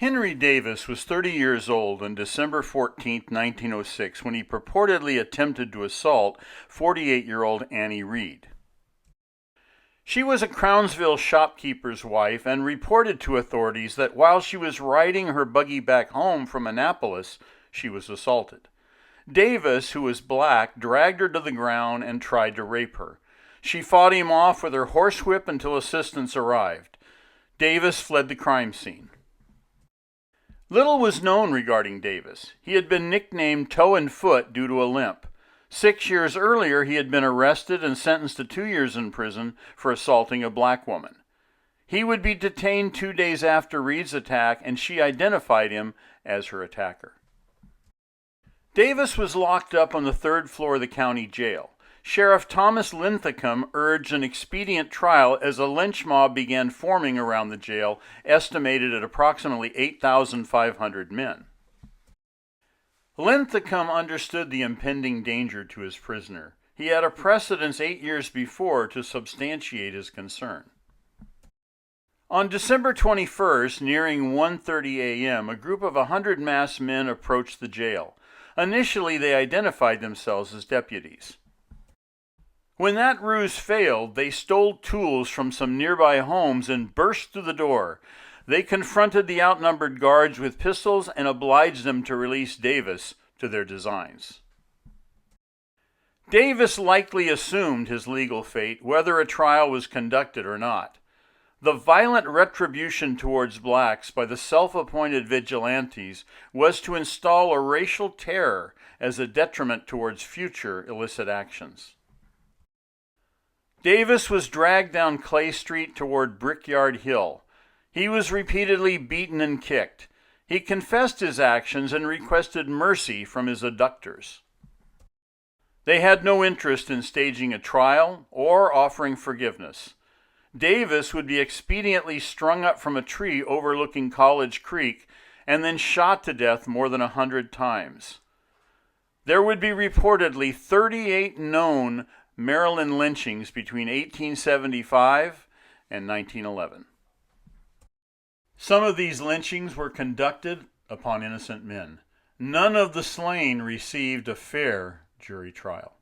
Henry Davis was 30 years old on December 14, 1906, when he purportedly attempted to assault 48-year-old Annie Reid. She was a Crownsville shopkeeper's wife and reported to authorities that while she was riding her buggy back home from Annapolis, she was assaulted. Davis, who was black, dragged her to the ground and tried to rape her. She fought him off with her horsewhip until assistance arrived. Davis fled the crime scene. Little was known regarding Davis. He had been nicknamed Toe and Foot due to a limp. 6 years earlier, he had been arrested and sentenced to 2 years in prison for assaulting a black woman. He would be detained 2 days after Reid's attack, and she identified him as her attacker. Davis was locked up on the 3rd floor of the county jail. Sheriff Thomas Linthicum urged an expedient trial as a lynch mob began forming around the jail, estimated at approximately 8,500 men. Linthicum understood the impending danger to his prisoner. He had a precedence 8 years before to substantiate his concern. On December 21st, nearing 1:30 a.m., a group of 100 masked men approached the jail. Initially, they identified themselves as deputies. When that ruse failed, they stole tools from some nearby homes and burst through the door. They confronted the outnumbered guards with pistols and obliged them to release Davis to their designs. Davis likely assumed his legal fate, whether a trial was conducted or not. The violent retribution towards blacks by the self-appointed vigilantes was to install a racial terror as a detriment towards future illicit actions. Davis was dragged down Clay Street toward Brickyard Hill. He was repeatedly beaten and kicked. He confessed his actions and requested mercy from his abductors. They had no interest in staging a trial or offering forgiveness. Davis would be expediently strung up from a tree overlooking College Creek and then shot to death more than 100 times. There would be reportedly 38 known Maryland lynchings between 1875 and 1911. Some of these lynchings were conducted upon innocent men. None of the slain received a fair jury trial.